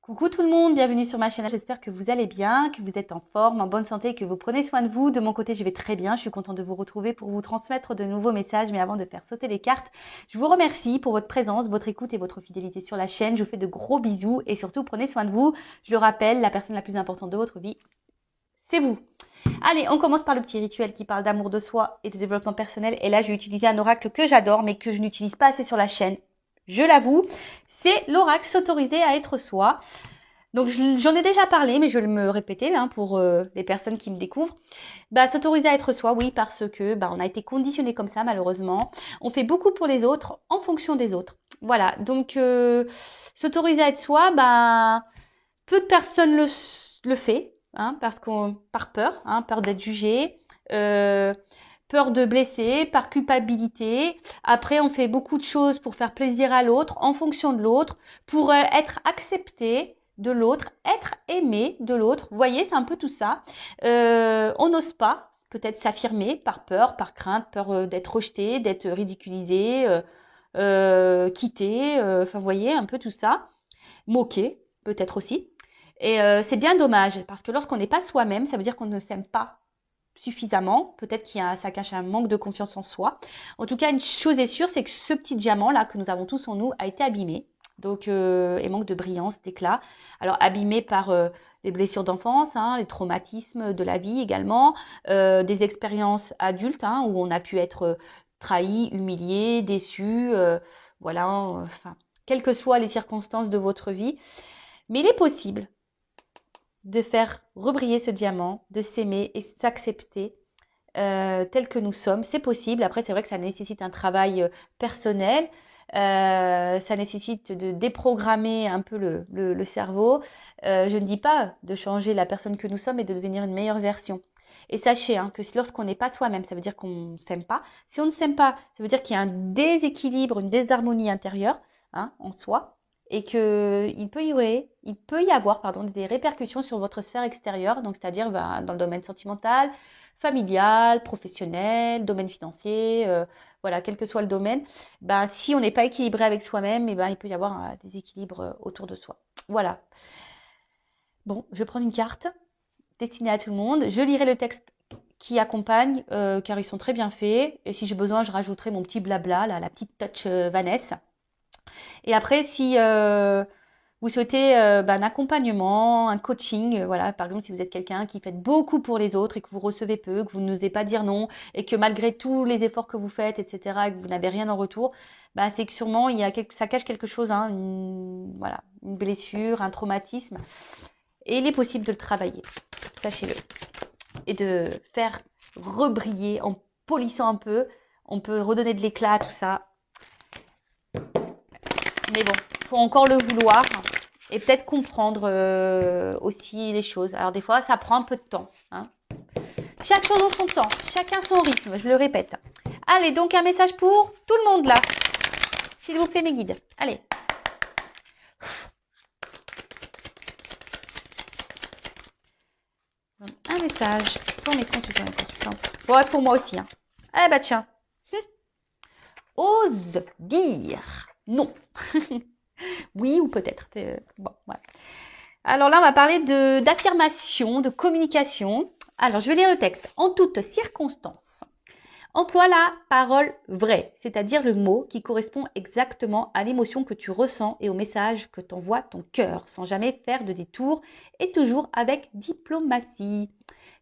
Coucou tout le monde, bienvenue sur ma chaîne. J'espère que vous allez bien, que vous êtes en forme, en bonne santé, que vous prenez soin de vous. De mon côté, je vais très bien. Je suis contente de vous retrouver pour vous transmettre de nouveaux messages. Mais avant de faire sauter les cartes, je vous remercie pour votre présence, votre écoute et votre fidélité sur la chaîne. Je vous fais de gros bisous et surtout prenez soin de vous. Je le rappelle, la personne la plus importante de votre vie, c'est vous. Allez, on commence par le petit rituel qui parle d'amour de soi et de développement personnel. Et là, je vais utiliser un oracle que j'adore, mais que je n'utilise pas assez sur la chaîne. Je l'avoue, c'est l'oracle s'autoriser à être soi. Donc, j'en ai déjà parlé, mais je vais me répéter pour les personnes qui me découvrent. S'autoriser à être soi, oui, parce que on a été conditionné comme ça, malheureusement. On fait beaucoup pour les autres en fonction des autres. Voilà, donc s'autoriser à être soi, peu de personnes le fait, par peur, peur d'être jugé, peur de blesser, par culpabilité. Après, on fait beaucoup de choses pour faire plaisir à l'autre, en fonction de l'autre, pour être accepté de l'autre, être aimé de l'autre. Vous voyez, c'est un peu tout ça. On n'ose pas peut-être s'affirmer par peur, par crainte, peur d'être rejeté, d'être ridiculisé, quitté. Vous voyez, un peu tout ça. Moqué, peut-être aussi. Et c'est bien dommage, parce que lorsqu'on n'est pas soi-même, ça veut dire qu'on ne s'aime pas suffisamment. Peut-être ça cache un manque de confiance en soi. En tout cas, une chose est sûre, c'est que ce petit diamant là que nous avons tous en nous a été abîmé. Donc, et manque de brillance, d'éclat. Alors, abîmé par les blessures d'enfance, les traumatismes de la vie également, des expériences adultes où on a pu être trahi, humilié, déçu, quelles que soient les circonstances de votre vie. Mais il est possible de faire rebriller ce diamant, de s'aimer et s'accepter tel que nous sommes. C'est possible. Après, c'est vrai que ça nécessite un travail personnel. Ça nécessite de déprogrammer un peu le cerveau. Je ne dis pas de changer la personne que nous sommes et de devenir une meilleure version. Et sachez que lorsqu'on n'est pas soi-même, ça veut dire qu'on ne s'aime pas. Si on ne s'aime pas, ça veut dire qu'il y a un déséquilibre, une désharmonie intérieure en soi. Et qu'il peut y avoir des répercussions sur votre sphère extérieure, donc c'est-à-dire dans le domaine sentimental, familial, professionnel, domaine financier, quel que soit le domaine. Si on n'est pas équilibré avec soi-même, il peut y avoir un déséquilibre autour de soi. Voilà. Bon, je vais prendre une carte destinée à tout le monde. Je lirai le texte qui accompagne, car ils sont très bien faits. Et si j'ai besoin, je rajouterai mon petit blabla, la petite touch Vanessa. Et après, si vous souhaitez un accompagnement, un coaching, par exemple, si vous êtes quelqu'un qui fait beaucoup pour les autres et que vous recevez peu, que vous n'osez pas dire non et que malgré tous les efforts que vous faites, etc., et que vous n'avez rien en retour, c'est que sûrement ça cache quelque chose, une blessure, un traumatisme. Et il est possible de le travailler, sachez-le. Et de faire rebriller en polissant un peu. On peut redonner de l'éclat à tout ça. Mais bon, il faut encore le vouloir et peut-être comprendre aussi les choses. Alors des fois, ça prend un peu de temps. Chaque chose en son temps, chacun son rythme, je le répète. Allez, donc un message pour tout le monde là. S'il vous plaît, mes guides. Allez. Un message pour mes consultants et consultantes. Ouais, pour moi aussi. Eh bah tiens. Ose dire non. Oui ou peut-être. Bon, voilà. Alors là, on va parler d'affirmation, de communication. Alors, je vais lire le texte. En toutes circonstances, emploie la parole vraie, c'est-à-dire le mot qui correspond exactement à l'émotion que tu ressens et au message que t'envoie ton cœur, sans jamais faire de détour et toujours avec diplomatie.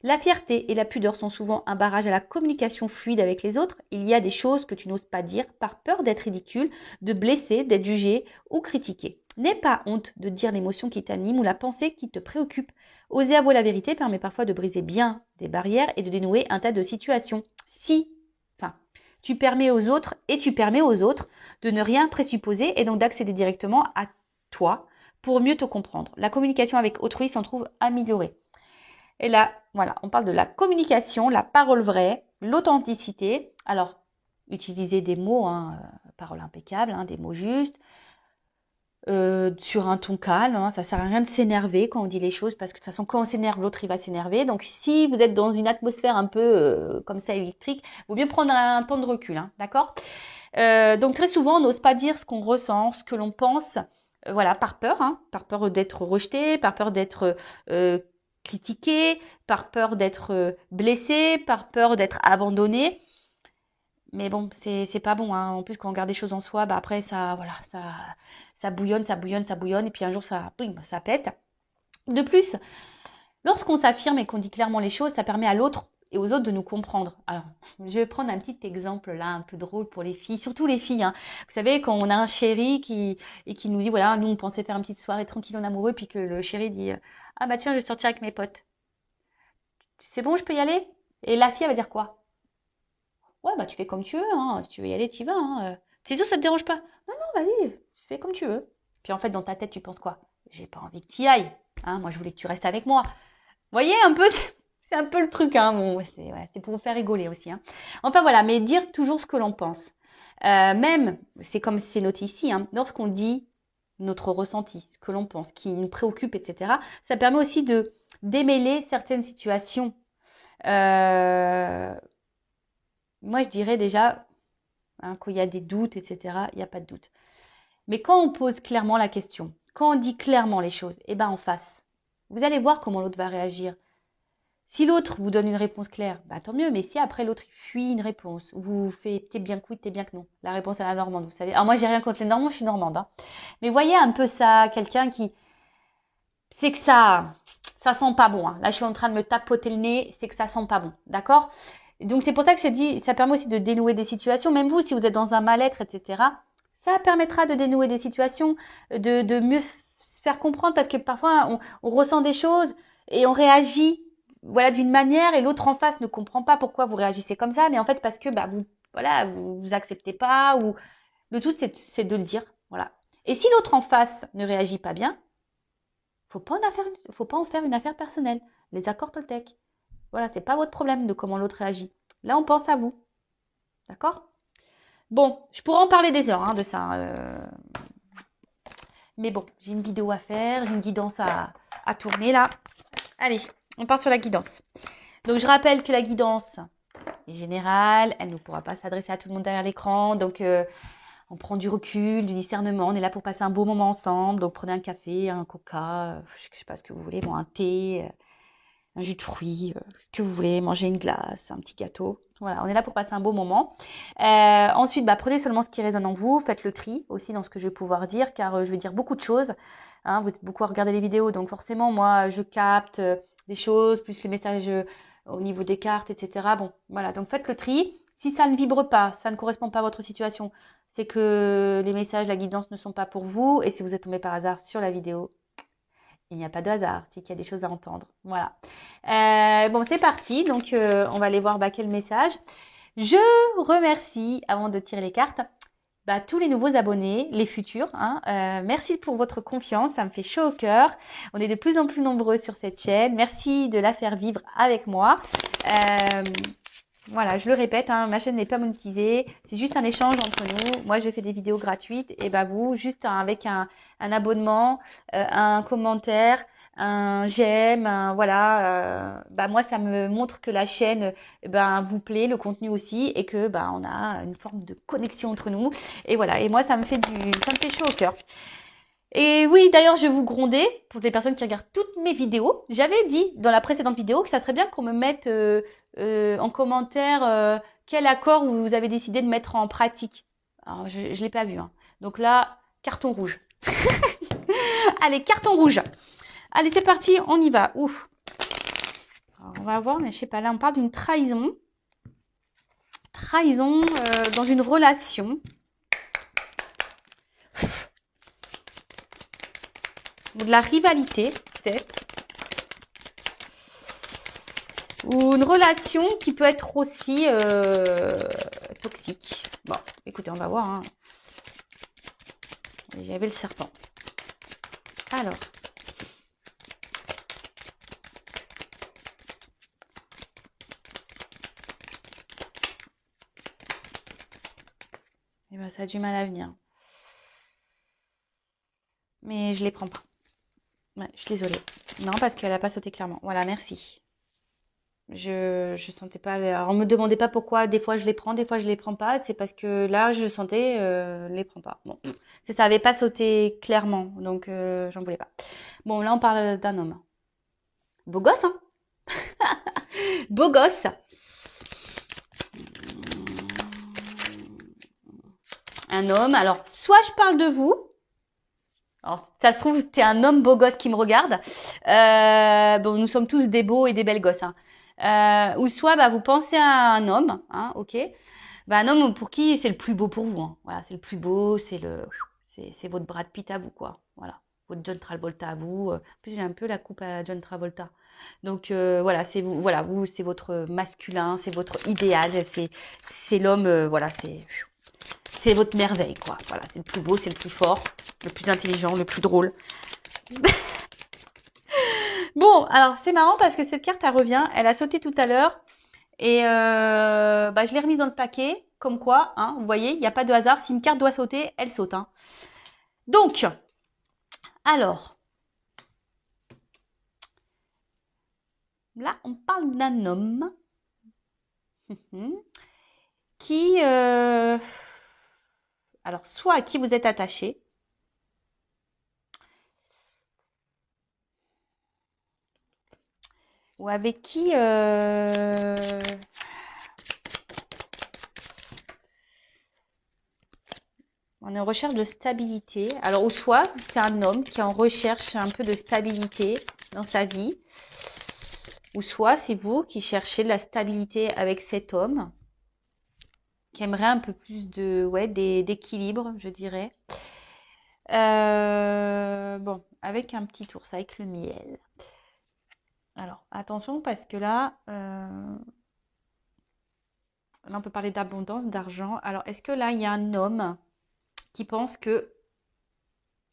La fierté et la pudeur sont souvent un barrage à la communication fluide avec les autres. Il y a des choses que tu n'oses pas dire par peur d'être ridicule, de blesser, d'être jugé ou critiqué. N'aie pas honte de dire l'émotion qui t'anime ou la pensée qui te préoccupe. Oser avouer la vérité permet parfois de briser bien des barrières et de dénouer un tas de situations. Tu permets aux autres de ne rien présupposer et donc d'accéder directement à toi pour mieux te comprendre. La communication avec autrui s'en trouve améliorée. Et là, on parle de la communication, la parole vraie, l'authenticité. Alors, utilisez des mots, parole impeccable, des mots justes, sur un ton calme. Ça sert à rien de s'énerver quand on dit les choses, parce que de toute façon, quand on s'énerve, l'autre il va s'énerver. Donc, si vous êtes dans une atmosphère un peu comme ça électrique, il vaut mieux prendre un temps de recul, d'accord ? Donc, très souvent, on n'ose pas dire ce qu'on ressent, ce que l'on pense. voilà, par peur, hein, par peur d'être rejeté, par peur d'être critiqué, par peur d'être blessé, par peur d'être abandonné. Mais bon, c'est pas bon, hein. En plus, quand on garde des choses en soi, bah après, voilà, ça bouillonne, ça bouillonne, ça bouillonne, et puis un jour, boum, ça pète. De plus, lorsqu'on s'affirme et qu'on dit clairement les choses, ça permet à l'autre et aux autres de nous comprendre. Alors, je vais prendre un petit exemple là, un peu drôle pour les filles, surtout les filles, hein. Vous savez, quand on a un chéri qui nous dit, voilà, nous, on pensait faire une petite soirée tranquille en amoureux, puis que le chéri dit, ah bah tiens, je vais sortir avec mes potes. C'est bon, je peux y aller? Et la fille, elle va dire quoi? Ouais, bah tu fais comme tu veux, hein. Si tu veux y aller, tu y vas, hein. C'est sûr, ça te dérange pas? Non, non, vas-y, tu fais comme tu veux. Puis en fait, dans ta tête, tu penses quoi? J'ai pas envie que tu y ailles, hein. Moi, je voulais que tu restes avec moi. Vous voyez un peu, c'est un peu le truc, hein. Bon, c'est pour vous faire rigoler aussi, hein. Enfin voilà, mais dire toujours ce que l'on pense. Même, c'est comme c'est noté ici, hein, lorsqu'on dit notre ressenti, ce que l'on pense, qui nous préoccupe, etc., ça permet aussi de démêler certaines situations. Moi, je dirais déjà, hein, quand il y a des doutes, etc., il n'y a pas de doute. Mais quand on pose clairement la question, quand on dit clairement les choses, eh ben en face, vous allez voir comment l'autre va réagir. Si l'autre vous donne une réponse claire, bah tant mieux. Mais si après l'autre il fuit une réponse, vous faites t'es bien que oui, t'es bien que non. La réponse à la normande, vous savez. Alors moi j'ai rien contre les Normands, je suis normande, hein. Mais voyez un peu ça, quelqu'un qui, c'est que ça sent pas bon, hein. Là je suis en train de me tapoter le nez, c'est que ça sent pas bon, d'accord? Donc c'est pour ça que c'est dit, ça permet aussi de dénouer des situations. Même vous, si vous êtes dans un mal-être, etc., ça permettra de dénouer des situations, de mieux se faire comprendre parce que parfois on ressent des choses et on réagit voilà d'une manière et l'autre en face ne comprend pas pourquoi vous réagissez comme ça, mais en fait parce que bah vous acceptez pas ou le tout c'est de le dire, voilà. Et si l'autre en face ne réagit pas bien, faut pas en faire une affaire personnelle. Les accords Toltec. Voilà, c'est pas votre problème de comment l'autre réagit. Là, on pense à vous. D'accord? Bon, je pourrais en parler des heures, hein, de ça. Mais bon, j'ai une vidéo à faire, j'ai une guidance à tourner là. Allez, on part sur la guidance. Donc, je rappelle que la guidance est générale, elle ne pourra pas s'adresser à tout le monde derrière l'écran. Donc, on prend du recul, du discernement. On est là pour passer un beau moment ensemble. Donc, prenez un café, un coca, je sais pas ce que vous voulez, bon, un thé, un jus de fruits, ce que vous voulez, manger une glace, un petit gâteau. Voilà, on est là pour passer un beau moment. Ensuite, bah, prenez seulement ce qui résonne en vous. Faites le tri aussi dans ce que je vais pouvoir dire, car je vais dire beaucoup de choses. Hein, vous êtes beaucoup à regarder les vidéos, donc forcément, moi, je capte des choses, plus les messages au niveau des cartes, etc. Bon, voilà, donc faites le tri. Si ça ne vibre pas, ça ne correspond pas à votre situation, c'est que les messages, la guidance ne sont pas pour vous. Et si vous êtes tombé par hasard sur la vidéo, il n'y a pas de hasard, c'est qu'il y a des choses à entendre. Voilà. Bon, c'est parti. Donc, on va aller voir quel message. Je remercie, avant de tirer les cartes, tous les nouveaux abonnés, les futurs, hein. Merci pour votre confiance, ça me fait chaud au cœur. On est de plus en plus nombreux sur cette chaîne. Merci de la faire vivre avec moi. Voilà, je le répète, hein, ma chaîne n'est pas monétisée. C'est juste un échange entre nous. Moi, je fais des vidéos gratuites et vous, juste avec un abonnement, un commentaire, un j'aime, voilà. Moi, ça me montre que la chaîne, vous plaît, le contenu aussi, et que on a une forme de connexion entre nous. Et voilà. Et moi, ça me fait chaud au cœur. Et oui, d'ailleurs, je vais vous gronder pour les personnes qui regardent toutes mes vidéos. J'avais dit dans la précédente vidéo que ça serait bien qu'on me mette en commentaire quel accord vous avez décidé de mettre en pratique. Alors, je ne l'ai pas vu, hein. Donc là, carton rouge. Allez, carton rouge. Allez, c'est parti, on y va. Ouf. Alors, on va voir, mais je sais pas, là, on parle d'une trahison. Trahison dans une relation. Ou de la rivalité, peut-être. Ou une relation qui peut être aussi toxique. Bon, écoutez, on va voir, hein. J'avais le serpent. Alors. Eh ça a du mal à venir. Mais je les prends pas. Ouais, je suis désolée. Non, parce qu'elle n'a pas sauté clairement. Voilà, merci. Je sentais pas. Alors, on me demandait pas pourquoi. Des fois, je les prends, des fois, je les prends pas. C'est parce que là, je sentais, les prends pas. Bon, ça avait pas sauté clairement, donc j'en voulais pas. Bon, là, on parle d'un homme. Beau gosse, hein? Beau gosse. Un homme. Alors, soit je parle de vous. Alors, ça se trouve, t'es un homme beau gosse qui me regarde. Bon, nous sommes tous des beaux et des belles gosses, hein. Ou soit, bah, vous pensez à un homme, hein, ok. Bah, un homme pour qui c'est le plus beau pour vous, hein. Voilà, c'est le plus beau, c'est votre Brad Pitt à vous, quoi. Voilà, votre John Travolta à vous. En plus, j'ai un peu la coupe à John Travolta. Donc voilà, c'est vous, voilà, vous, c'est votre masculin, c'est votre idéal, c'est l'homme, voilà, c'est votre merveille, quoi. Voilà, c'est le plus beau, c'est le plus fort, le plus intelligent, le plus drôle. Bon, alors c'est marrant parce que cette carte, elle revient, elle a sauté tout à l'heure et bah, je l'ai remise dans le paquet, comme quoi, hein, vous voyez, il n'y a pas de hasard. Si une carte doit sauter, elle saute, hein. Donc, alors, là, on parle d'un homme qui, alors, soit à qui vous êtes attaché, ou avec qui on est en recherche de stabilité. Alors, ou soit c'est un homme qui est en recherche un peu de stabilité dans sa vie, ou soit c'est vous qui cherchez de la stabilité avec cet homme, qui aimerait un peu plus de, ouais, d'équilibre, je dirais. Bon, avec un petit ours, avec le miel. Alors, attention parce que là on peut parler d'abondance, d'argent. Alors, est-ce que là, il y a un homme qui pense que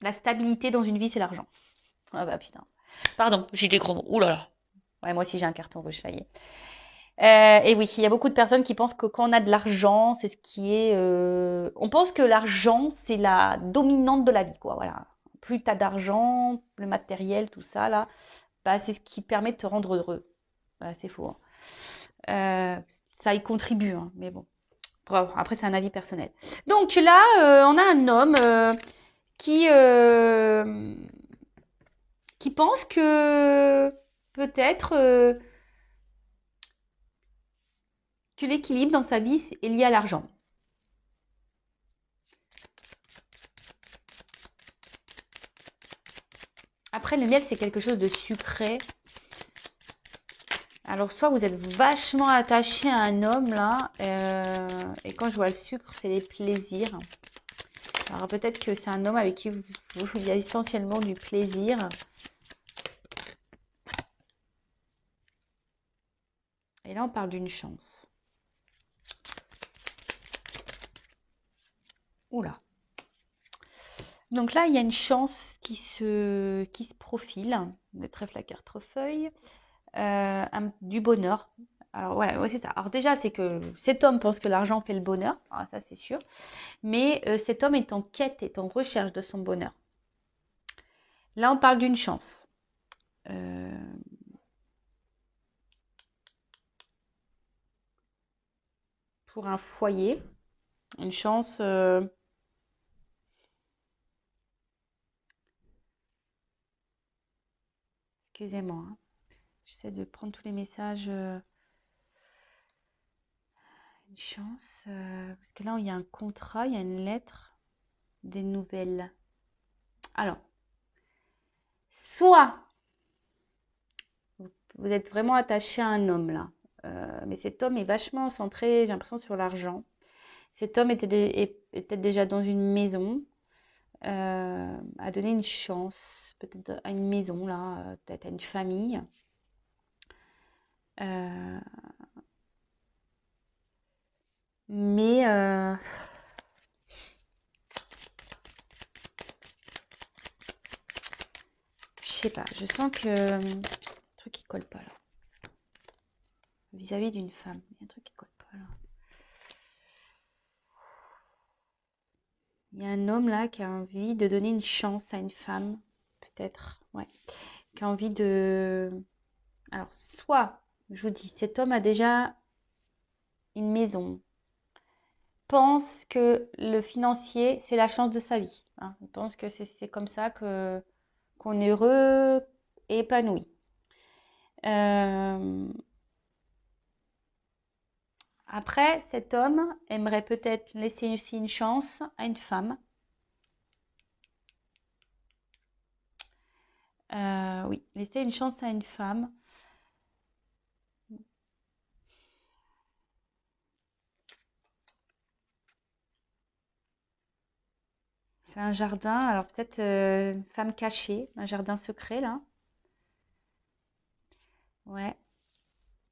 la stabilité dans une vie, c'est l'argent? Ah bah putain. Pardon, j'ai des gros mots. Ouh là là. Ouais, moi aussi j'ai un carton rouge, ça y est. Et oui, il y a beaucoup de personnes qui pensent que quand on a de l'argent, c'est ce qui est. On pense que l'argent, c'est la dominante de la vie, quoi. Voilà. Plus tu as d'argent, le matériel, tout ça, là, bah, c'est ce qui permet de te rendre heureux. Bah, c'est faux, hein. Ça y contribue, hein, mais bon. Bref, après, c'est un avis personnel. Donc là, on a un homme qui, euh, qui pense que peut-être que l'équilibre dans sa vie est lié à l'argent. Après, le miel, c'est quelque chose de sucré. Alors, soit vous êtes vachement attaché à un homme, là, et quand je vois le sucre, c'est les plaisirs. Alors, peut-être que c'est un homme avec qui il y a essentiellement du plaisir. Et là, on parle d'une chance. Oula. Donc là, il y a une chance qui se profile. Le trèfle à quatre-feuilles. Du bonheur. Alors ouais, ouais, c'est ça. Alors déjà, c'est que cet homme pense que l'argent fait le bonheur. Alors, ça, c'est sûr. Mais cet homme est en quête, est en recherche de son bonheur. Là, on parle d'une chance. Pour un foyer. Une chance... excusez-moi, hein. J'essaie de prendre tous les messages. Une chance. Parce que là, il y a un contrat, il y a une lettre, des nouvelles. Alors, soit vous êtes vraiment attaché à un homme là, mais cet homme est vachement centré, j'ai l'impression, sur l'argent. Cet homme était déjà dans une maison, a donné une chance, peut-être à une maison là, peut-être à une famille. Euh, mais je sais pas, je sens que un truc qui colle pas là. Vis-à-vis d'une femme, il y a un truc qui colle pas là. Il y a un homme là qui a envie de donner une chance à une femme, peut-être, ouais, qui a envie de... Alors, soit Je vous dis, cet homme a déjà une maison. Pense que le financier, c'est la chance de sa vie. Hein. Il pense que c'est comme ça qu'on est heureux et épanoui. Après, cet homme aimerait peut-être laisser aussi une chance à une femme. Oui, laisser une chance à une femme. C'est un jardin, alors peut-être une femme cachée, un jardin secret là. Ouais,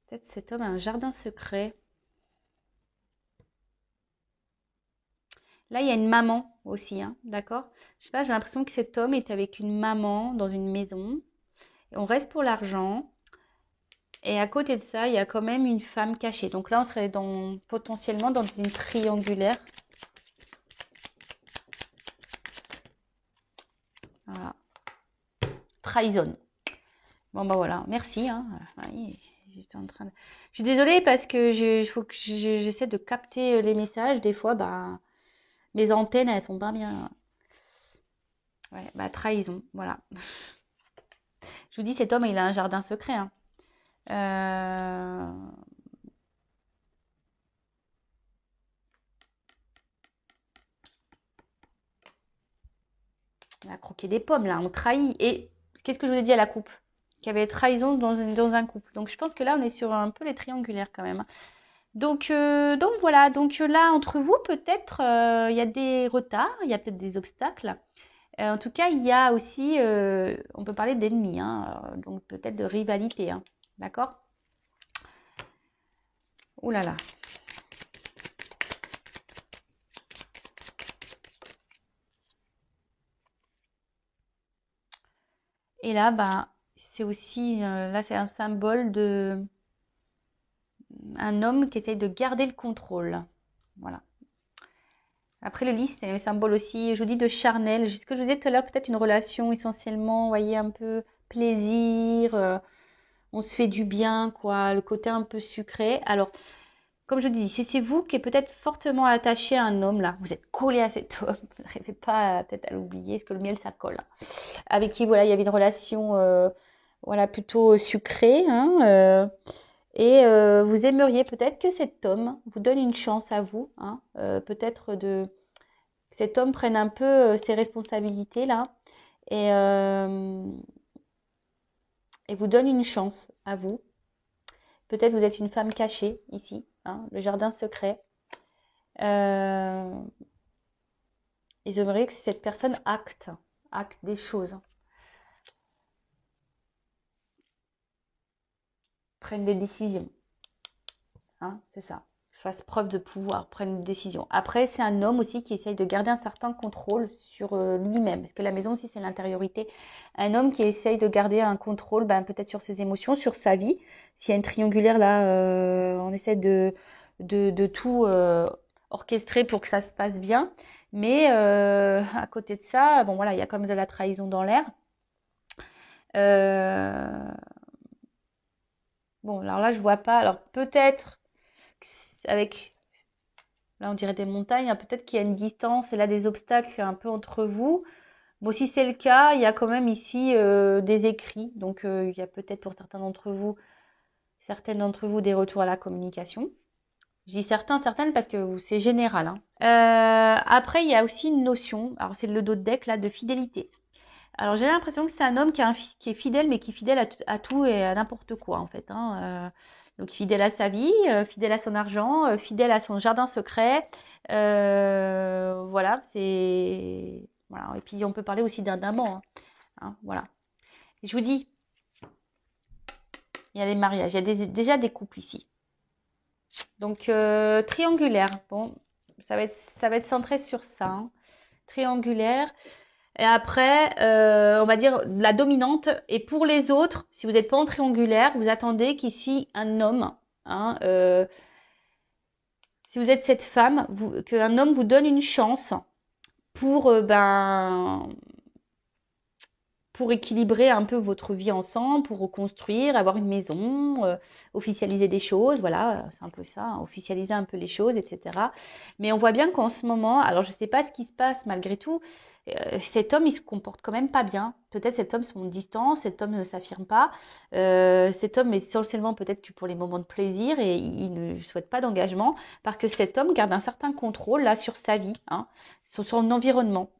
peut-être cet homme a un jardin secret. Là, il y a une maman aussi, hein, d'accord? Je sais pas, j'ai l'impression que cet homme est avec une maman dans une maison. Et on reste pour l'argent. Et à côté de ça, il y a quand même une femme cachée. Donc là, on serait potentiellement dans une triangulaire. Voilà. Trahison. Bon, bah voilà, merci. Hein. Oui, je suis désolée parce que faut que j'essaie de capter les messages. Des fois, bah, mes antennes, elles sont pas bien. Ouais, bah, trahison, voilà. Je vous dis, cet homme, il a un jardin secret. Hein. On a croqué des pommes, là, on trahit. Et qu'est-ce que je vous ai dit à la coupe? Qu'il y avait trahison dans un couple. Donc, je pense que là, on est sur un peu les triangulaires quand même. Donc voilà. Donc là, entre vous, peut-être, il y a des retards, il y a peut-être des obstacles. En tout cas, il y a aussi, on peut parler d'ennemis, hein, donc peut-être de rivalité. Hein, d'accord? Ouh là là. Et là, bah, c'est aussi, là, c'est un symbole de un homme qui essaye de garder le contrôle. Voilà. Après, le lys, c'est un symbole aussi, je vous dis, de charnel. Ce que je vous disais tout à l'heure, peut-être une relation essentiellement, vous voyez, un peu plaisir, on se fait du bien, quoi, le côté un peu sucré. Alors, comme je vous dis, si c'est vous qui êtes peut-être fortement attaché à un homme, là, vous êtes collé à cet homme, vous n'arrivez pas peut-être à l'oublier, parce que le miel, ça colle. Hein. Avec qui, voilà, il y avait une relation, voilà, plutôt sucrée, hein, et vous aimeriez peut-être que cet homme vous donne une chance à vous, hein, peut-être que cet homme prenne un peu ses responsabilités là et vous donne une chance à vous. Peut-être vous êtes une femme cachée ici, hein, le jardin secret. Euh, et j'aimerais que cette personne acte des choses, prenne des décisions. Hein, c'est ça. Fasse preuve de pouvoir, prenne une décision. Après, c'est un homme aussi qui essaye de garder un certain contrôle sur lui-même. Parce que la maison aussi, c'est l'intériorité. Un homme qui essaye de garder un contrôle, ben, peut-être sur ses émotions, sur sa vie. S'il y a une triangulaire là, on essaie de tout orchestrer pour que ça se passe bien. Mais à côté de ça, bon voilà, il y a comme de la trahison dans l'air. Bon, alors là, je vois pas. Alors peut-être avec, là on dirait des montagnes, hein, peut-être qu'il y a une distance et là des obstacles un peu entre vous. Bon, si c'est le cas, il y a quand même ici des écrits. Donc il y a peut-être pour certaines d'entre vous des retours à la communication. Je dis certaines parce que c'est général. Hein. Après, il y a aussi une notion, alors c'est le dos de deck là, de fidélité. Alors j'ai l'impression que c'est un homme qui est fidèle, mais qui est fidèle à tout et à n'importe quoi en fait. Hein. Donc fidèle à sa vie, fidèle à son argent, fidèle à son jardin secret. Voilà, c'est voilà. Et puis on peut parler aussi d'un amant. Hein. Hein, voilà. Et je vous dis, il y a des mariages, il y a déjà des couples ici. Donc triangulaire. Bon, ça va être centré sur ça. Hein. Triangulaire. Et après, on va dire la dominante. Et pour les autres, si vous n'êtes pas en triangulaire, vous attendez qu'ici un homme, hein, si vous êtes cette femme, qu'un homme vous donne une chance pour pour équilibrer un peu votre vie ensemble, pour reconstruire, avoir une maison, officialiser des choses, voilà, c'est un peu ça, hein, officialiser un peu les choses, etc. Mais on voit bien qu'en ce moment, alors je ne sais pas ce qui se passe malgré tout, cet homme, il se comporte quand même pas bien. Peut-être cet homme se montre distant, cet homme ne s'affirme pas. Cet homme est essentiellement peut-être que pour les moments de plaisir et il ne souhaite pas d'engagement parce que cet homme garde un certain contrôle là sur sa vie, hein, sur son environnement.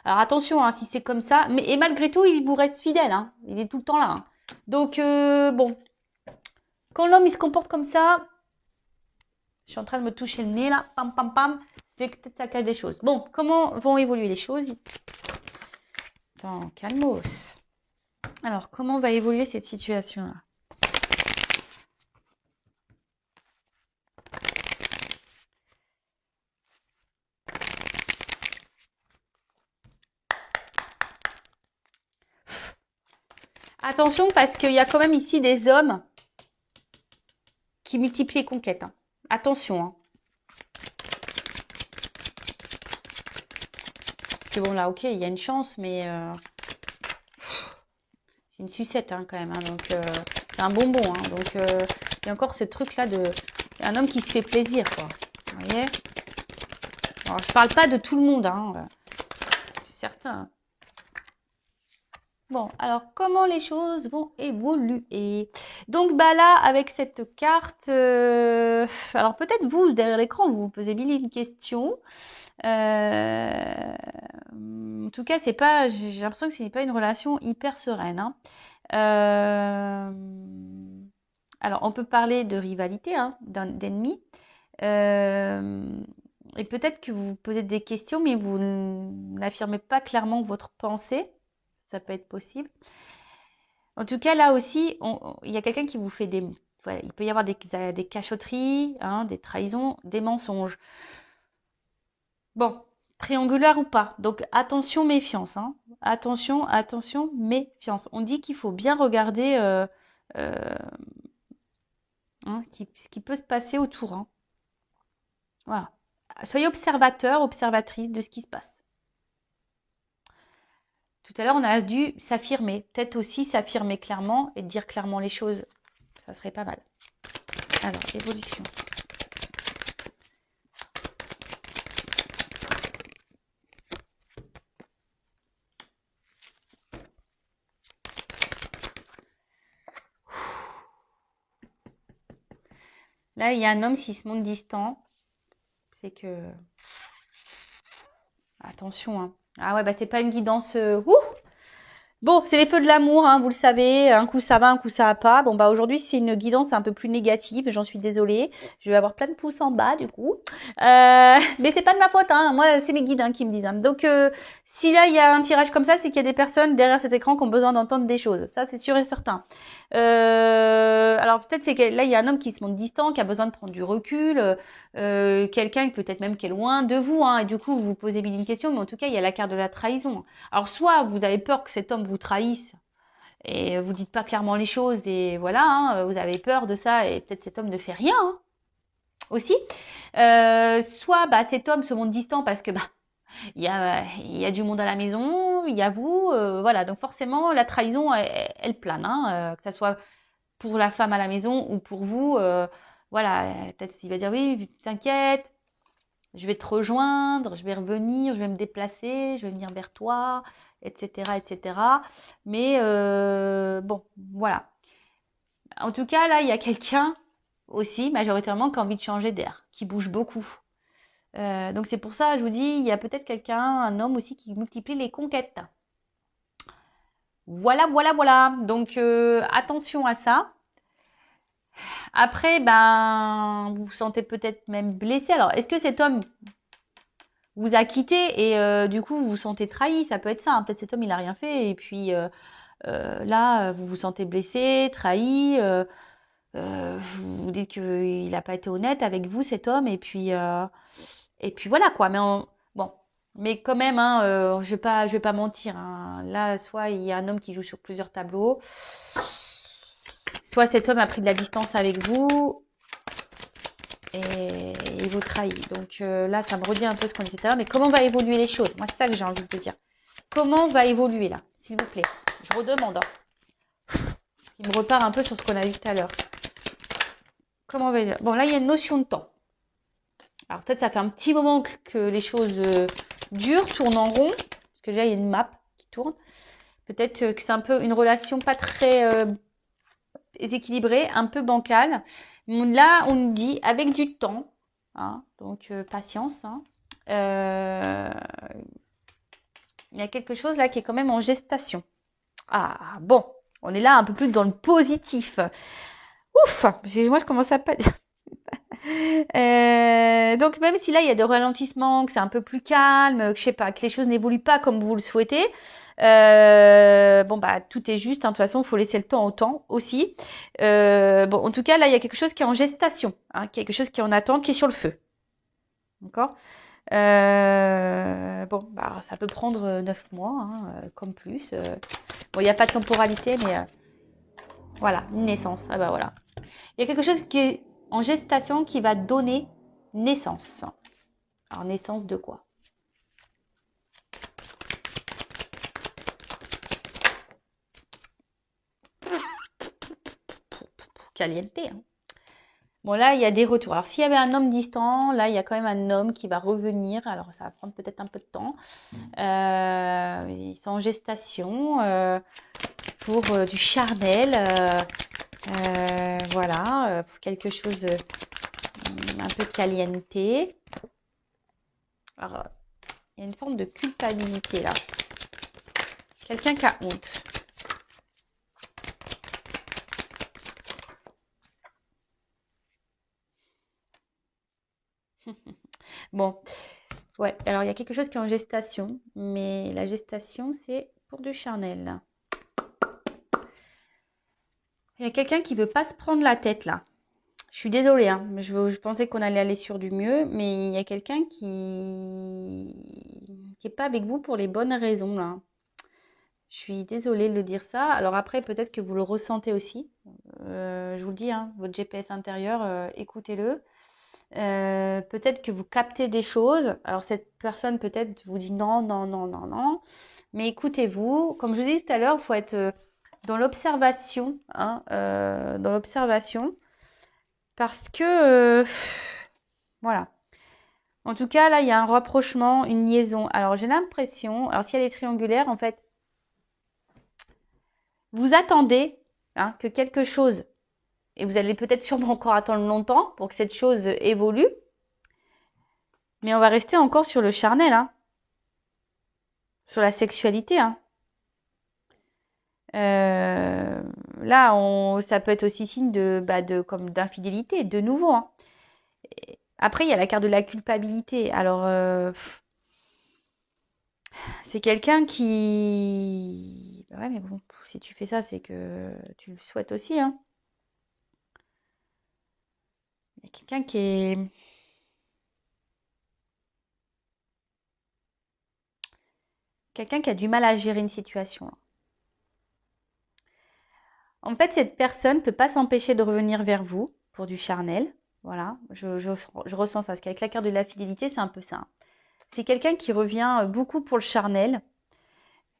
Alors attention, hein, si c'est comme ça, mais et malgré tout, il vous reste fidèle, hein, il est tout le temps là. Hein. Donc bon, quand l'homme il se comporte comme ça, je suis en train de me toucher le nez là, pam pam pam, c'est que peut-être ça cache des choses. Bon, comment vont évoluer les choses? Attends, calmos. Alors, comment va évoluer cette situation-là? Attention, parce qu'il y a quand même ici des hommes qui multiplient les conquêtes. Hein. Attention. Hein. Parce que bon, là, ok, il y a une chance, mais c'est une sucette hein, quand même. Hein, donc, c'est un bonbon. Hein, donc, il y a encore ce truc-là de... Un homme qui se fait plaisir, quoi. Vous voyez? Alors, je parle pas de tout le monde, hein. C'est certain. Bon, alors comment les choses vont évoluer? Donc bah là, avec cette carte, alors peut-être vous, derrière l'écran, vous vous posez mille et une questions. En tout cas, c'est pas, j'ai l'impression que ce n'est pas une relation hyper sereine. Hein. Alors, on peut parler de rivalité, hein, d'ennemis. Et peut-être que vous vous posez des questions, mais vous n'affirmez pas clairement votre pensée. Ça peut être possible. En tout cas, là aussi, il y a quelqu'un qui vous fait des... Voilà, il peut y avoir des cachotteries, hein, des trahisons, des mensonges. Bon, triangulaire ou pas. Donc, attention, méfiance. Hein. Attention, attention, méfiance. On dit qu'il faut bien regarder hein, ce qui peut se passer autour. Hein. Voilà. Soyez observateur, observatrice de ce qui se passe. Tout à l'heure, on a dû s'affirmer. Peut-être aussi s'affirmer clairement et dire clairement les choses. Ça serait pas mal. Alors, évolution. Là, il y a un homme, s'il se montre distant, c'est que... Attention, hein. Ah ouais, bah c'est pas une guidance... Bon, c'est les feux de l'amour, hein, vous le savez. Un coup ça va, un coup ça va pas. Bon, bah aujourd'hui, c'est une guidance un peu plus négative. J'en suis désolée. Je vais avoir plein de pouces en bas, du coup. Mais c'est pas de ma faute, hein. Moi, c'est mes guides hein, qui me disent. Hein. Donc, si là, il y a un tirage comme ça, c'est qu'il y a des personnes derrière cet écran qui ont besoin d'entendre des choses. Ça, c'est sûr et certain. Alors, peut-être c'est que là, il y a un homme qui se montre distant, qui a besoin de prendre du recul. Quelqu'un peut-être même qui est loin de vous. Hein, et du coup, vous vous posez mille une questions. Mais en tout cas, il y a la carte de la trahison. Alors, soit vous avez peur que cet homme vous trahisse et vous dites pas clairement les choses et voilà, hein, vous avez peur de ça et peut-être cet homme ne fait rien hein, aussi. Soit bah, cet homme se montre distant parce que bah il y a du monde à la maison, il y a vous, voilà. Donc forcément la trahison elle plane, hein, que ça soit pour la femme à la maison ou pour vous. Voilà, peut-être qu'il va dire oui, t'inquiète. Je vais te rejoindre, je vais revenir, je vais me déplacer, je vais venir vers toi, etc., etc. Mais bon, voilà. En tout cas, là, il y a quelqu'un aussi, majoritairement, qui a envie de changer d'air, qui bouge beaucoup. Donc c'est pour ça, je vous dis, il y a peut-être quelqu'un, un homme aussi, qui multiplie les conquêtes. Voilà, voilà, voilà. Donc attention à ça. Après, ben, vous vous sentez peut-être même blessé. Alors, est-ce que cet homme vous a quitté et du coup vous vous sentez trahi? Ça peut être ça. Hein. Peut-être cet homme il a rien fait et puis là vous vous sentez blessé, trahi. Vous vous dites qu'il n'a pas été honnête avec vous cet homme et puis voilà quoi. Mais bon, mais quand même, hein, je vais pas mentir. Hein. Là, soit il y a un homme qui joue sur plusieurs tableaux, soit cet homme a pris de la distance avec vous et il vous trahit. Donc là, ça me redit un peu ce qu'on disait tout à l'heure. Mais comment va évoluer les choses? Moi, c'est ça que j'ai envie de te dire. Comment va évoluer là, s'il vous plaît? je redemande. Hein. Il me repart un peu sur ce qu'on a vu tout à l'heure. Comment on va dire? Bon, là, il y a une notion de temps. Alors, peut-être ça fait un petit moment que les choses durent, tournent en rond. Parce que déjà, il y a une map qui tourne. Peut-être que c'est un peu une relation pas très équilibrée, un peu bancale. Là, on nous dit avec du temps. Hein, donc, patience. Hein, il y a quelque chose là qui est quand même en gestation. Ah, bon. On est là un peu plus dans le positif. Ouf, moi je commence à pas. Donc même si là il y a des ralentissements, que c'est un peu plus calme, que je sais pas, que les choses n'évoluent pas comme vous le souhaitez, bon bah tout est juste. Hein, de toute façon, il faut laisser le temps au temps aussi. Bon, en tout cas là il y a quelque chose qui est en gestation, hein, quelque chose qui est en attente, qui est sur le feu. D'accord. Bon, bah ça peut prendre 9 mois, hein, comme plus. Bon, il n'y a pas de temporalité, mais voilà, une naissance. Ah bah voilà. Il y a quelque chose qui est en gestation qui va donner naissance. Alors, naissance de quoi? Caliente. Hein. Bon, là, il y a des retours. Alors, s'il y avait un homme distant, là, il y a quand même un homme qui va revenir. Alors, ça va prendre peut-être un peu de temps. Ils sont en gestation pour du charnel. Voilà, pour quelque chose un peu caliente. Alors, il y a une forme de culpabilité là. Quelqu'un qui a honte. Bon, ouais, alors il y a quelque chose qui est en gestation, mais la gestation, c'est pour du charnel. Il y a quelqu'un qui veut pas se prendre la tête là. Je suis désolée, hein, mais je pensais qu'on allait aller sur du mieux, mais il y a quelqu'un qui est pas avec vous pour les bonnes raisons là. Je suis désolée de le dire ça. Alors après, peut-être que vous le ressentez aussi. Je vous le dis, hein, votre GPS intérieur, écoutez-le. Peut-être que vous captez des choses. Alors cette personne peut-être vous dit non, non, non, non, non. Mais écoutez-vous. Comme je vous ai dit tout à l'heure, il faut être dans l'observation, hein, dans l'observation, parce que voilà. En tout cas, là, il y a un rapprochement, une liaison. Alors j'ai l'impression, alors si elle est triangulaire, en fait, vous attendez hein, que quelque chose, et vous allez peut-être sûrement encore attendre longtemps pour que cette chose évolue. Mais on va rester encore sur le charnel, hein, sur la sexualité. Hein. Là, ça peut être aussi signe comme d'infidélité, de nouveau. Hein. Après, il y a la carte de la culpabilité. Alors, c'est quelqu'un qui... Ouais, mais bon, si tu fais ça, c'est que tu le souhaites aussi. Hein. Il y a quelqu'un qui est... Quelqu'un qui a du mal à gérer une situation. Là. En fait, cette personne ne peut pas s'empêcher de revenir vers vous pour du charnel. Voilà, je ressens ça. Parce qu'avec la carte de la fidélité, c'est un peu ça. C'est quelqu'un qui revient beaucoup pour le charnel,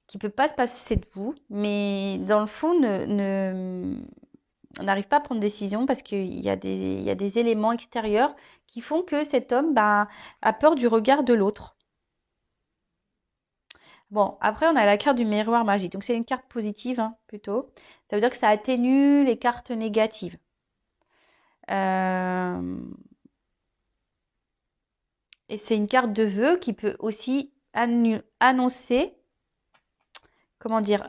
qui ne peut pas se passer de vous, mais dans le fond, n'arrive pas à prendre décision parce qu'il y a des éléments extérieurs qui font que cet homme a peur du regard de l'autre. Bon, après, on a la carte du miroir magique. Donc, c'est une carte positive, hein, plutôt. Ça veut dire que ça atténue les cartes négatives. Et c'est une carte de vœux qui peut aussi annoncer, comment dire,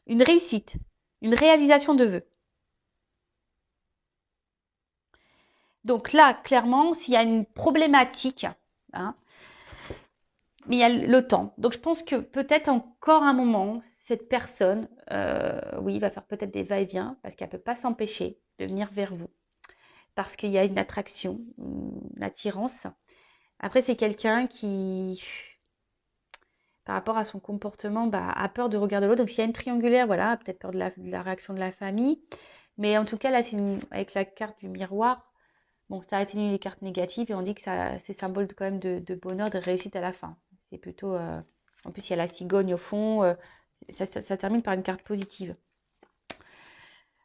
une réussite, une réalisation de vœux. Donc là, clairement, s'il y a une problématique, hein, mais il y a le temps. Donc je pense que peut-être encore un moment, cette personne, oui, va faire peut-être des va-et-vient parce qu'elle ne peut pas s'empêcher de venir vers vous. Parce qu'il y a une attraction, une attirance. Après, c'est quelqu'un qui, par rapport à son comportement, a peur de regarder l'autre. Donc s'il y a une triangulaire, voilà, peut-être peur de la réaction de la famille. Mais en tout cas, là, avec la carte du miroir, bon, ça atténue les cartes négatives et on dit que c'est symbole quand même de bonheur, de réussite à la fin. C'est plutôt En plus, il y a la cigogne au fond. Ça termine par une carte positive.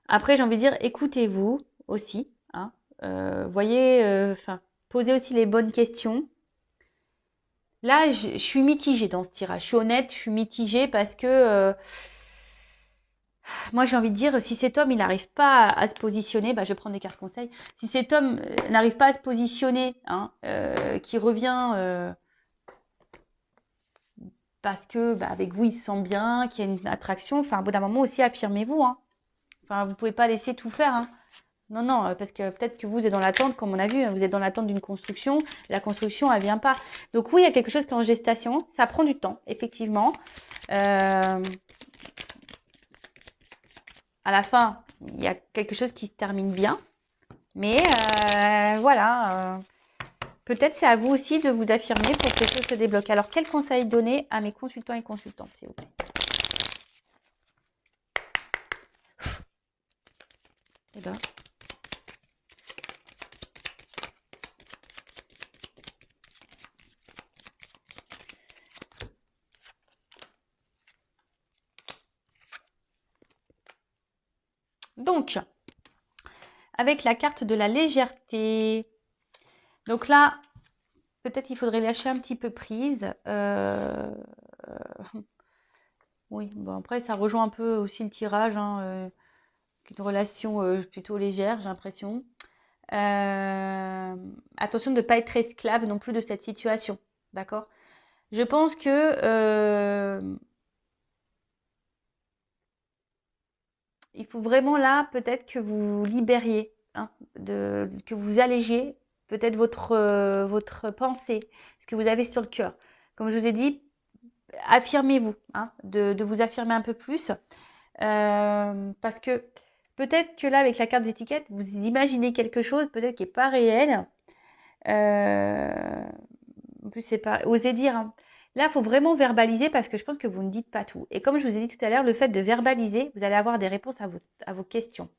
Après, j'ai envie de dire, écoutez-vous aussi. Hein, voyez, posez aussi les bonnes questions. Là, je suis mitigée dans ce tirage. Je suis honnête, je suis mitigée parce que moi, j'ai envie de dire, si cet homme, il n'arrive pas à se positionner, je vais prendre des cartes conseils. Si cet homme n'arrive pas à se positionner, hein, qui revient parce que avec vous, il se sent bien, qu'il y a une attraction, au bout d'un moment aussi, affirmez-vous. Hein. Vous ne pouvez pas laisser tout faire. Hein. Non, non, parce que peut-être que vous êtes dans l'attente, comme on a vu, vous êtes dans l'attente d'une construction. La construction, elle vient pas. Donc oui, il y a quelque chose qui est en gestation. Ça prend du temps, effectivement. À la fin, il y a quelque chose qui se termine bien. Mais voilà, peut-être c'est à vous aussi de vous affirmer pour que les choses se débloquent. Alors, quel conseil donner à mes consultants et consultantes, s'il vous plaît? Eh ben, donc, avec la carte de la légèreté. Donc là, peut-être il faudrait lâcher un petit peu prise. Oui, bon après, ça rejoint un peu aussi le tirage, hein, une relation plutôt légère, j'ai l'impression. Attention de ne pas être esclave non plus de cette situation, d'accord? Je pense que il faut vraiment là peut-être que vous libériez, hein, que vous allégiez peut-être votre pensée, ce que vous avez sur le cœur. Comme je vous ai dit, affirmez-vous, hein, de vous affirmer un peu plus, parce que peut-être que là avec la carte d'étiquette, vous imaginez quelque chose peut-être qui n'est pas réel. En plus, c'est pas osez dire. Hein. Là, il faut vraiment verbaliser parce que je pense que vous ne dites pas tout. Et comme je vous ai dit tout à l'heure, le fait de verbaliser, vous allez avoir des réponses à vos questions.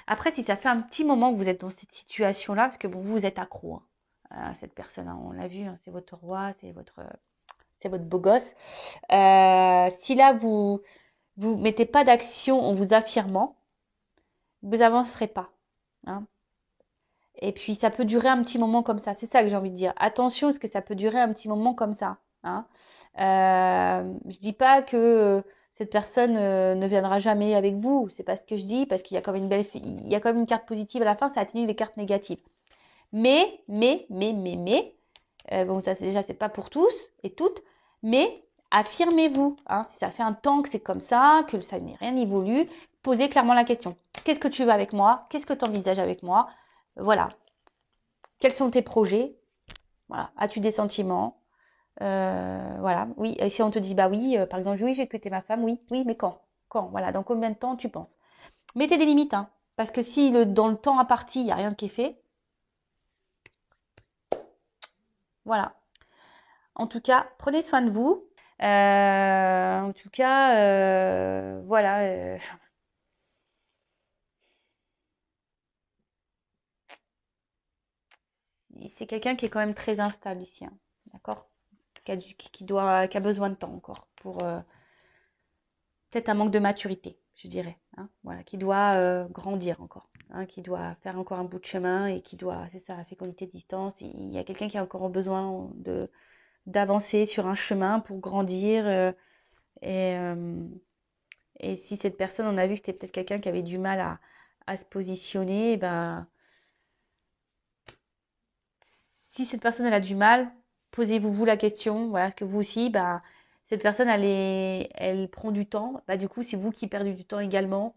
Après, si ça fait un petit moment que vous êtes dans cette situation-là, parce que bon, vous êtes accro à cette personne, hein, on l'a vu, hein, c'est votre roi, c'est votre beau gosse. Si là, vous mettez pas d'action en vous affirmant, vous avancerez pas. Hein. Et puis, ça peut durer un petit moment comme ça. C'est ça que j'ai envie de dire. Attention, parce que ça peut durer un petit moment comme ça. Hein. Je dis pas que cette personne ne viendra jamais avec vous. C'est pas ce que je dis, parce qu'il y a comme il y a comme une carte positive à la fin, ça atténue les cartes négatives. Mais, bon, ça déjà, c'est pas pour tous et toutes, mais affirmez-vous. Hein, si ça fait un temps que c'est comme ça, que ça n'est rien évolué, posez clairement la question. Qu'est-ce que tu veux avec moi? Qu'est-ce que tu envisages avec moi? Voilà. Quels sont tes projets? Voilà. As-tu des sentiments? Voilà. Oui. Et si on te dit, bah oui, par exemple, oui, j'ai quitté ma femme, oui, oui, mais quand? Quand? Voilà. Dans combien de temps tu penses? Mettez des limites, hein. Parce que si dans le temps imparti, il n'y a rien qui est fait, voilà. En tout cas, prenez soin de vous. En tout cas, voilà. C'est quelqu'un qui est quand même très instable ici, hein, d'accord? Qui a besoin de temps encore pour peut-être un manque de maturité, je dirais. Hein, voilà, qui doit grandir encore, hein, qui doit faire encore un bout de chemin et qui doit, c'est ça, fécondité de distance. Il y a quelqu'un qui a encore besoin d'avancer sur un chemin pour grandir. Et, euh, et si cette personne, on a vu que c'était peut-être quelqu'un qui avait du mal à se positionner, ben, si cette personne elle a du mal, posez-vous vous la question. Voilà, est-ce que vous aussi, bah, cette personne elle prend du temps. Bah, du coup, c'est vous qui perdez du temps également.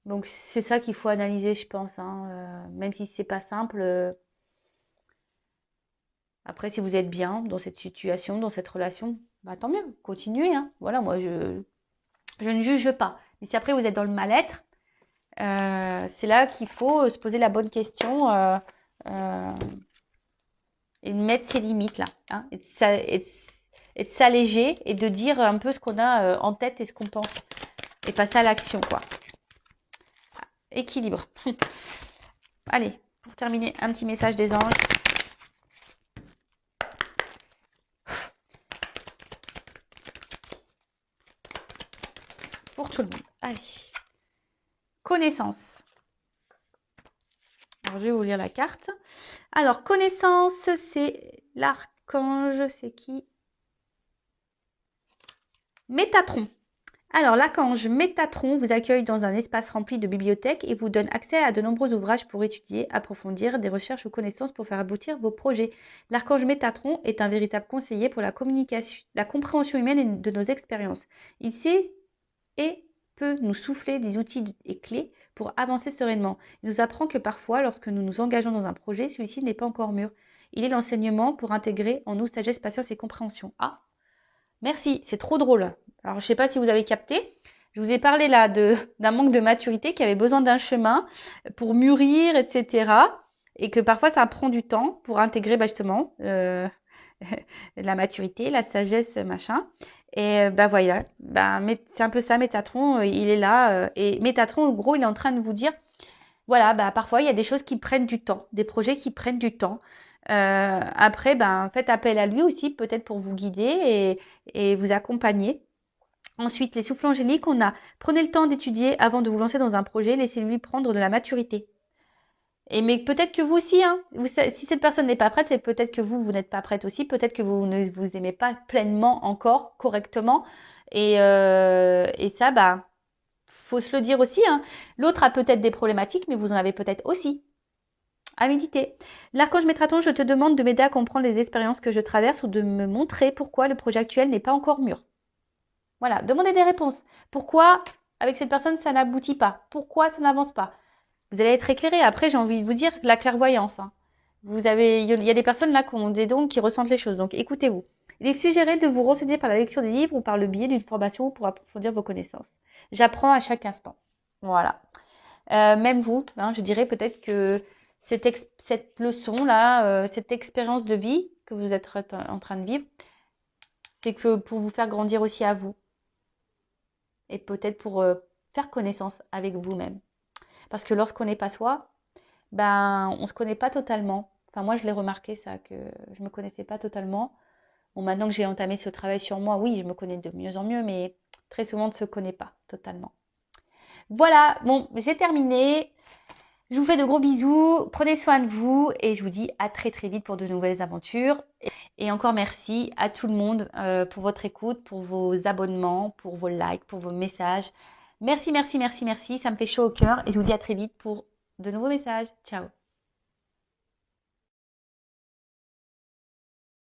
Donc c'est ça qu'il faut analyser, je pense. Hein. Même si c'est pas simple. Après, si vous êtes bien dans cette situation, dans cette relation, bah tant mieux, continuez. Hein. Voilà, moi je ne juge pas. Mais si après vous êtes dans le mal-être, c'est là qu'il faut se poser la bonne question. Euh, et de mettre ses limites là, hein, et de s'alléger et de dire un peu ce qu'on a en tête et ce qu'on pense et passer à l'action quoi. Équilibre. Allez, pour terminer, un petit message des anges. pour tout le monde. Allez. Connaissance. Alors, je vais vous lire la carte. Alors, connaissance, c'est l'archange, c'est qui? Métatron. Alors, l'archange Métatron vous accueille dans un espace rempli de bibliothèques et vous donne accès à de nombreux ouvrages pour étudier, approfondir des recherches ou connaissances pour faire aboutir vos projets. L'archange Métatron est un véritable conseiller pour la communication, la compréhension humaine de nos expériences. Il sait et peut nous souffler des outils et clés pour avancer sereinement. Il nous apprend que parfois, lorsque nous nous engageons dans un projet, celui-ci n'est pas encore mûr. Il est l'enseignement pour intégrer en nous sagesse, patience et compréhension. Ah, merci, c'est trop drôle. Alors, je ne sais pas si vous avez capté. Je vous ai parlé là d'un manque de maturité qui avait besoin d'un chemin pour mûrir, etc. Et que parfois, ça prend du temps pour intégrer justement la maturité, la sagesse, machin. Et voilà, c'est un peu ça, Métatron, il est là. Et Métatron, en gros, il est en train de vous dire, voilà, parfois, il y a des choses qui prennent du temps, des projets qui prennent du temps. Après, faites appel à lui aussi, peut-être pour vous guider et vous accompagner. Ensuite, les souffles angéliques, on a prenez le temps d'étudier avant de vous lancer dans un projet, laissez-lui prendre de la maturité. Mais peut-être que vous aussi, hein, si cette personne n'est pas prête, c'est peut-être que vous n'êtes pas prête aussi, peut-être que vous ne vous aimez pas pleinement encore, correctement. Et ça, faut se le dire aussi, hein. L'autre a peut-être des problématiques, mais vous en avez peut-être aussi. À méditer. L'archange Métatron, je te demande de m'aider à comprendre les expériences que je traverse ou de me montrer pourquoi le projet actuel n'est pas encore mûr. Voilà, demandez des réponses. Pourquoi, avec cette personne, ça n'aboutit pas? Pourquoi ça n'avance pas? Vous allez être éclairé. Après, j'ai envie de vous dire la clairvoyance. Hein. Il y a des personnes là qui ont des dons, qui ressentent les choses. Donc, écoutez-vous. Il est suggéré de vous renseigner par la lecture des livres ou par le biais d'une formation pour approfondir vos connaissances. J'apprends à chaque instant. Voilà. Même vous, hein, je dirais peut-être que cette leçon-là, cette expérience de vie que vous êtes en train de vivre, c'est que pour vous faire grandir aussi à vous. Et peut-être pour faire connaissance avec vous-même. Parce que lorsqu'on n'est pas soi, on ne se connaît pas totalement. Enfin, moi, je l'ai remarqué ça, que je ne me connaissais pas totalement. Bon, maintenant que j'ai entamé ce travail sur moi, oui, je me connais de mieux en mieux, mais très souvent, on ne se connaît pas totalement. Voilà, bon, j'ai terminé. Je vous fais de gros bisous, prenez soin de vous et je vous dis à très très vite pour de nouvelles aventures. Et encore merci à tout le monde pour votre écoute, pour vos abonnements, pour vos likes, pour vos messages. Merci, merci, merci, merci, ça me fait chaud au cœur et je vous dis à très vite pour de nouveaux messages. Ciao.